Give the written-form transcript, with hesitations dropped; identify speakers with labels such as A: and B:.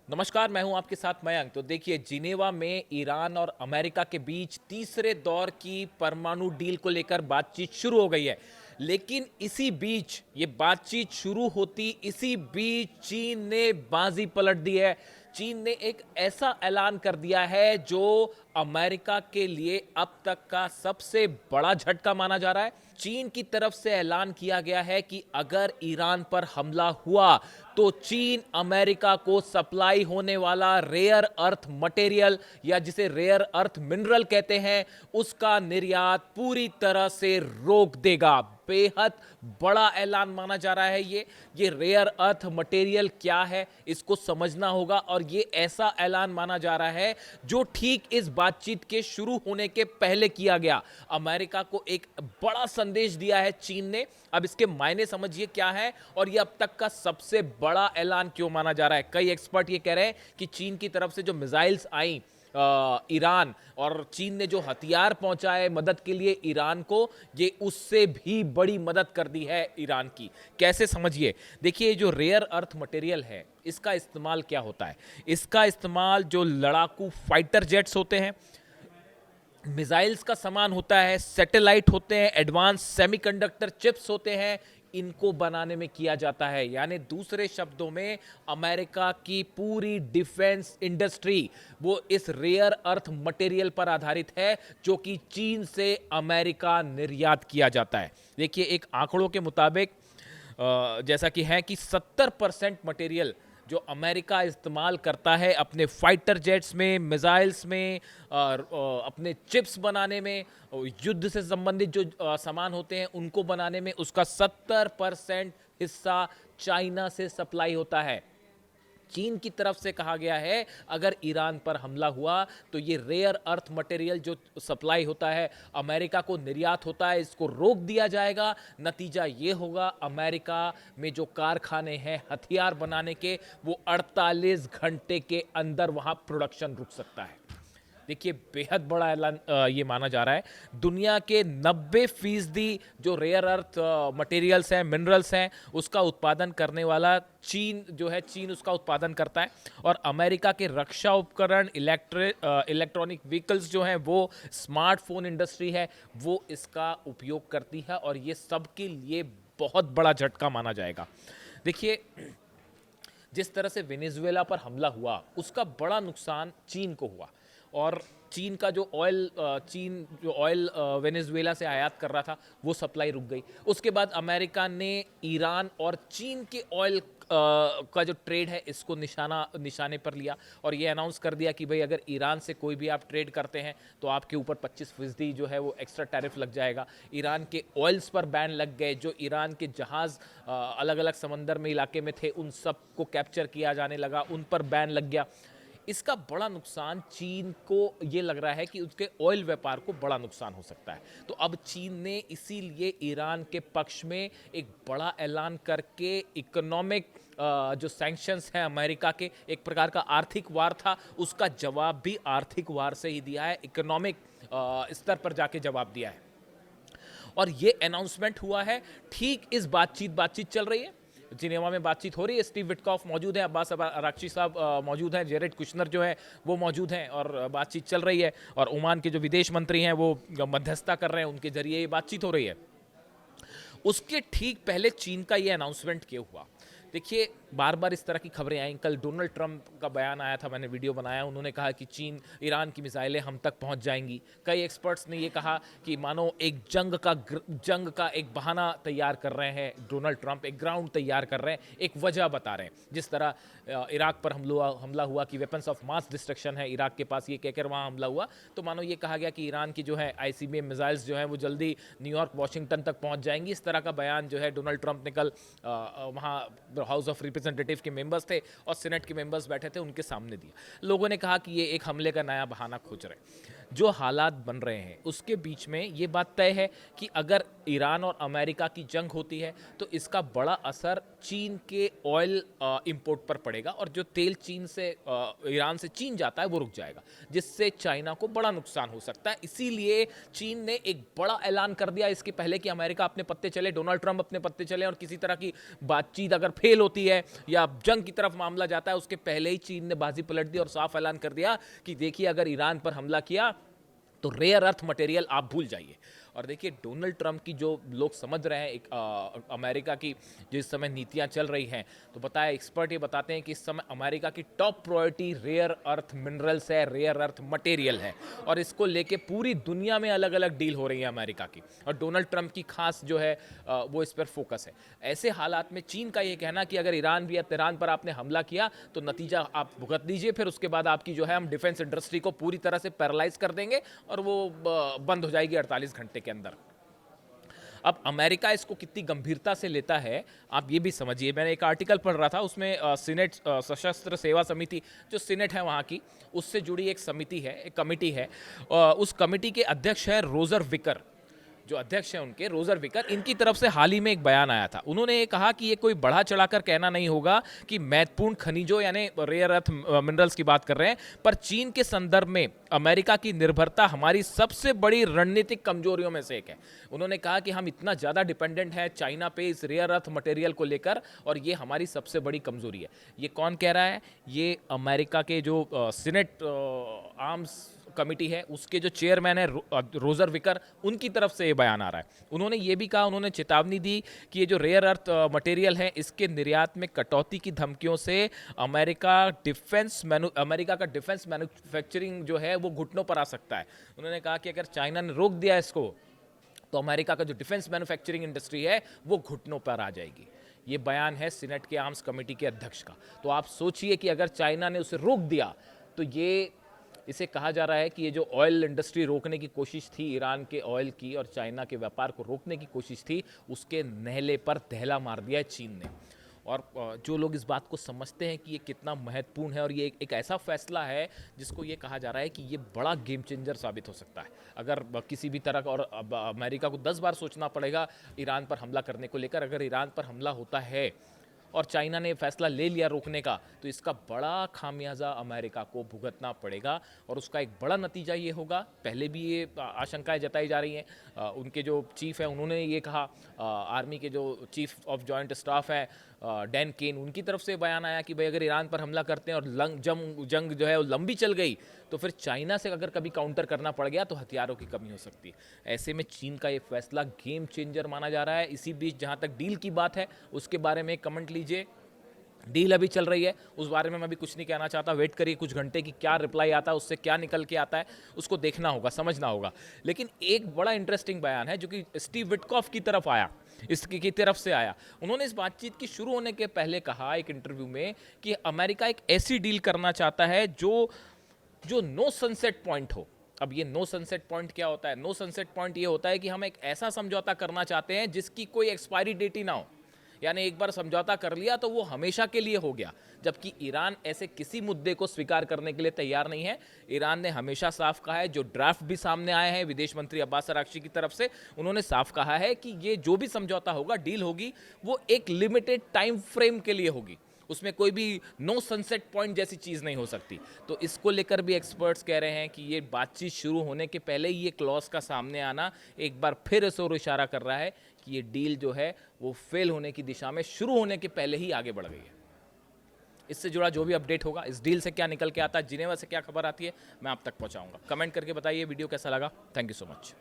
A: नमस्कार, मैं हूं आपके साथ मयंक। तो देखिए, जिनेवा में ईरान और अमेरिका के बीच तीसरे दौर की परमाणु डील को लेकर बातचीत शुरू हो गई है। लेकिन इसी बीच ये बातचीत शुरू होती इसी बीच चीन ने बाजी पलट दी है। चीन ने एक ऐसा ऐलान कर दिया है जो अमेरिका के लिए अब तक का सबसे बड़ा झटका माना जा रहा है। चीन की तरफ से ऐलान किया गया है कि अगर ईरान पर हमला हुआ तो चीन अमेरिका को सप्लाई होने वाला रेयर अर्थ मटेरियल या जिसे रेयर अर्थ मिनरल कहते हैं उसका निर्यात पूरी तरह से रोक देगा। बेहद बड़ा ऐलान माना जा रहा है। ये रेयर अर्थ मटेरियल क्या है इसको समझना होगा, और ये ऐसा ऐलान माना जा रहा है जो ठीक इस बातचीत के शुरू होने के पहले किया गया। अमेरिका को एक बड़ा संदेश दिया है चीन ने। अब इसके मायने समझिए क्या है, और ये अब तक का सबसे बड़ा ऐलान क्यों माना जा रहा है। कई एक्सपर्ट ये कह रहे हैं कि चीन की तरफ से जो मिसाइल्स आई ईरान, और चीन ने जो हथियार पहुंचाए मदद के लिए ईरान को, ये उससे भी बड़ी मदद कर दी है ईरान की। कैसे समझिए, देखिए जो रेयर अर्थ मटेरियल है इसका इस्तेमाल क्या होता है। इसका इस्तेमाल जो लड़ाकू फाइटर जेट्स होते हैं, मिसाइल्स का सामान होता है, सैटेलाइट होते हैं, एडवांस सेमीकंडक्टर चिप्स होते हैं, इनको बनाने में किया जाता है। यानी दूसरे शब्दों में अमेरिका की पूरी डिफेंस इंडस्ट्री वो इस रेयर अर्थ मटेरियल पर आधारित है जो कि चीन से अमेरिका निर्यात किया जाता है। देखिए, एक आंकड़ों के मुताबिक जैसा कि है कि 70% मटेरियल जो अमेरिका इस्तेमाल करता है अपने फाइटर जेट्स में, मिसाइल्स में, अपने चिप्स बनाने में, युद्ध से संबंधित जो सामान होते हैं उनको बनाने में, उसका 70% हिस्सा चाइना से सप्लाई होता है। चीन की तरफ से कहा गया है अगर ईरान पर हमला हुआ तो ये रेयर अर्थ मटेरियल जो सप्लाई होता है अमेरिका को निर्यात होता है, इसको रोक दिया जाएगा। नतीजा ये होगा अमेरिका में जो कारखाने हैं हथियार बनाने के, वो 48 घंटे के अंदर वहां प्रोडक्शन रुक सकता है। देखिए, बेहद बड़ा ऐलान ये माना जा रहा है। दुनिया के 90% जो रेयर अर्थ मटेरियल्स हैं, मिनरल्स हैं, उसका उत्पादन करने वाला चीन जो है, चीन उसका उत्पादन करता है। और अमेरिका के रक्षा उपकरण, इलेक्ट्रॉनिक व्हीकल्स जो हैं, वो स्मार्टफोन इंडस्ट्री है, वो इसका उपयोग करती है, और ये सबके लिए बहुत बड़ा झटका माना जाएगा। देखिए, जिस तरह से वेनेजुएला पर हमला हुआ उसका बड़ा नुकसान चीन को हुआ, और चीन का जो ऑयल वेनेजुएला से आयात कर रहा था वो सप्लाई रुक गई। उसके बाद अमेरिका ने ईरान और चीन के ऑयल का जो ट्रेड है इसको निशाने पर लिया, और ये अनाउंस कर दिया कि भाई अगर ईरान से कोई भी आप ट्रेड करते हैं तो आपके ऊपर 25% जो है वो एक्स्ट्रा टैरिफ लग जाएगा। ईरान के ऑयल्स पर बैन लग गए। जो ईरान के जहाज़ अलग अलग समंदर में इलाके में थे उन सब को कैप्चर किया जाने लगा, उन पर बैन लग गया। इसका बड़ा नुकसान चीन को ये लग रहा है कि उसके ऑयल व्यापार को बड़ा नुकसान हो सकता है। तो अब चीन ने इसीलिए ईरान के पक्ष में एक बड़ा ऐलान करके इकोनॉमिक जो सैंक्शंस हैं अमेरिका के, एक प्रकार का आर्थिक वार था, उसका जवाब भी आर्थिक वार से ही दिया है, इकोनॉमिक स्तर पर जाके जवाब दिया है। और ये अनाउंसमेंट हुआ है ठीक इस बातचीत चल रही है, जिनेवा में बातचीत हो रही है। स्टीव विटकॉफ मौजूद हैं, अब्बास अराक्ची साहब मौजूद हैं, जेरेड कुशनर जो है वो मौजूद हैं, और बातचीत चल रही है। और ओमान के जो विदेश मंत्री हैं वो मध्यस्थता कर रहे हैं, उनके जरिए ये बातचीत हो रही है। उसके ठीक पहले चीन का ये अनाउंसमेंट क्यों हुआ। देखिए, बार बार इस तरह की खबरें आई। कल डोनाल्ड ट्रंप का बयान आया था, मैंने वीडियो बनाया, उन्होंने कहा कि चीन ईरान की मिसाइलें हम तक पहुंच जाएंगी। कई एक्सपर्ट्स ने ये कहा कि मानो एक जंग का एक बहाना तैयार कर रहे हैं डोनाल्ड ट्रंप, एक ग्राउंड तैयार कर रहे हैं, एक वजह बता रहे हैं। जिस तरह इराक पर हमला हुआ कि वेपन्स ऑफ मास डिस्ट्रक्शन है इराक के पास, ये कहकर वहाँ हमला हुआ, तो मानो ये कहा गया कि ईरान की जो है ICBM मिसाइल्स जो है वो जल्दी न्यूयॉर्क वाशिंगटन तक पहुँच जाएंगी। इस तरह का बयान जो है डोनाल्ड ट्रंप ने कल वहाँ हाउस ऑफ रिप्रेजेंटेटिव के मेंबर्स थे और सीनेट के मेंबर्स बैठे थे उनके सामने दिया। लोगों ने कहा कि ये एक हमले का नया बहाना खोज रहे हैं। जो हालात बन रहे हैं उसके बीच में ये बात तय है कि अगर ईरान और अमेरिका की जंग होती है तो इसका बड़ा असर चीन के ऑयल इंपोर्ट पर पड़ेगा, और जो तेल चीन से ईरान से चीन जाता है वो रुक जाएगा, जिससे चाइना को बड़ा नुकसान हो सकता है। इसीलिए चीन ने एक बड़ा ऐलान कर दिया इसके पहले कि अमेरिका अपने पत्ते चले, डोनाल्ड ट्रंप अपने पत्ते चले, और किसी तरह की बातचीत अगर फेल होती है या जंग की तरफ मामला जाता है उसके पहले ही चीन ने बाजी पलट दी और साफ ऐलान कर दिया कि देखिए अगर ईरान पर हमला किया तो रेयर अर्थ मटेरियल आप भूल जाइए। और देखिए डोनाल्ड ट्रंप की जो लोग समझ रहे हैं अमेरिका की जो इस समय नीतियां चल रही हैं, तो बताया एक्सपर्ट ये बताते हैं कि इस समय अमेरिका की top priority rare earth minerals है, रेयर अर्थ मटेरियल है, और इसको लेके पूरी दुनिया में अलग अलग डील हो रही है अमेरिका की, और डोनाल्ड ट्रंप की खास जो है वो इस पर फोकस है। ऐसे हालात में चीन का ये कहना कि अगर ईरान या तेहरान पर आपने हमला किया तो नतीजा आप भुगत दीजिए, फिर उसके बाद आपकी जो है हम डिफेंस इंडस्ट्री को पूरी तरह से पैरालाइज कर देंगे और वो बंद हो जाएगी 48 घंटे के अंदर। अब अमेरिका इसको कितनी गंभीरता से लेता है आप ये भी समझिए। मैंने एक आर्टिकल पढ़ रहा था, उसमें सीनेट सशस्त्र सेवा समिति जो सीनेट है वहाँ की, उससे जुड़ी एक समिति है, एक कमेटी है, उस कमेटी के अध्यक्ष है रोजर विकर, जो अध्यक्ष हैं उनके रोजर विकर। इनकी तरफ से हाल ही में एक बयान आया था, उन्होंने ये कहा कि ये कोई बढ़ा चढ़ाकर कहना नहीं होगा कि महत्वपूर्ण खनिजों यानी रेयर अर्थ मिनरल्स की बात कर रहे हैं, पर चीन के संदर्भ में अमेरिका की निर्भरता हमारी सबसे बड़ी रणनीतिक कमजोरियों में से एक है। उन्होंने कहा कि हम इतना ज़्यादा डिपेंडेंट हैं चाइना पे इस रेयर अर्थ मटेरियल को लेकर, और ये हमारी सबसे बड़ी कमजोरी है। ये कौन कह रहा है? ये अमेरिका के जो सीनेट आर्म्स कमिटी है उसके जो चेयरमैन है रोजर विकर, उनकी तरफ से ये बयान आ रहा है। उन्होंने ये भी कहा, उन्होंने चेतावनी दी कि ये जो रेयर अर्थ मटेरियल है इसके निर्यात में कटौती की धमकियों से अमेरिका का डिफेंस मैन्युफैक्चरिंग जो है वो घुटनों पर आ सकता है। उन्होंने कहा कि अगर चाइना ने रोक दिया इसको तो अमेरिका का जो डिफेंस मैन्युफैक्चरिंग इंडस्ट्री है वो घुटनों पर आ जाएगी। ये बयान है सीनेट के आर्म्स कमेटी के अध्यक्ष का। तो आप सोचिए कि अगर चाइना ने उसे रोक दिया तो इसे कहा जा रहा है कि ये जो ऑयल इंडस्ट्री रोकने की कोशिश थी ईरान के ऑयल की और चाइना के व्यापार को रोकने की कोशिश थी, उसके नहले पर दहला मार दिया है चीन ने। और जो लोग इस बात को समझते हैं कि ये कितना महत्वपूर्ण है और ये एक ऐसा फैसला है जिसको ये कहा जा रहा है कि ये बड़ा गेम चेंजर साबित हो सकता है। अगर किसी भी तरह का, और अमेरिका को 10 बार सोचना पड़ेगा ईरान पर हमला करने को लेकर, अगर ईरान पर हमला होता है और चाइना ने फैसला ले लिया रोकने का, तो इसका बड़ा खामियाजा अमेरिका को भुगतना पड़ेगा, और उसका एक बड़ा नतीजा ये होगा। पहले भी ये आशंकाएं जताई जा रही हैं, उनके जो चीफ हैं उन्होंने ये कहा, आर्मी के जो चीफ ऑफ जॉइंट स्टाफ है डैन केन, उनकी तरफ से बयान आया कि भाई अगर ईरान पर हमला करते हैं और जंग जो है वो लंबी चल गई तो फिर चाइना से अगर कभी काउंटर करना पड़ गया तो हथियारों की कमी हो सकती है। ऐसे में चीन का ये फैसला गेम चेंजर माना जा रहा है। इसी बीच जहाँ तक डील की बात है उसके बारे में कमेंट लीजिए। डील अभी चल रही है, उस बारे में मैं अभी कुछ नहीं कहना चाहता। वेट करिए कुछ घंटे की क्या रिप्लाई आता है, उससे क्या निकल के आता है, उसको देखना होगा, समझना होगा। लेकिन एक बड़ा इंटरेस्टिंग बयान है जो कि स्टीव विटकॉफ की तरफ आया, इसकी की तरफ से आया। उन्होंने इस बातचीत की शुरू होने के पहले कहा एक इंटरव्यू में कि अमेरिका एक ऐसी डील करना चाहता है जो नो सनसेट पॉइंट हो। अब ये नो सनसेट पॉइंट क्या होता है? नो सनसेट पॉइंट ये होता है कि हम एक ऐसा समझौता करना चाहते हैं जिसकी कोई एक्सपायरी डेट ही ना हो, यानी एक बार समझौता कर लिया तो वो हमेशा के लिए हो गया। जबकि ईरान ऐसे किसी मुद्दे को स्वीकार करने के लिए तैयार नहीं है। ईरान ने हमेशा साफ कहा है, जो ड्राफ्ट भी सामने आए हैं विदेश मंत्री अब्बास अरागची की तरफ से, उन्होंने साफ कहा है कि ये जो भी समझौता होगा, डील होगी, वो एक लिमिटेड टाइम फ्रेम के लिए होगी, उसमें कोई भी नो सनसेट पॉइंट जैसी चीज़ नहीं हो सकती। तो इसको लेकर भी एक्सपर्ट्स कह रहे हैं कि ये बातचीत शुरू होने के पहले ही ये क्लॉज का सामने आना एक बार फिर इस ओर इशारा कर रहा है कि ये डील जो है वो फेल होने की दिशा में शुरू होने के पहले ही आगे बढ़ गई है। इससे जुड़ा जो भी अपडेट होगा, इस डील से क्या निकल के आता है, जिनेवा से क्या खबर आती है, मैं आप तक पहुंचाऊंगा। कमेंट करके बताइए वीडियो कैसा लगा। Thank you so much.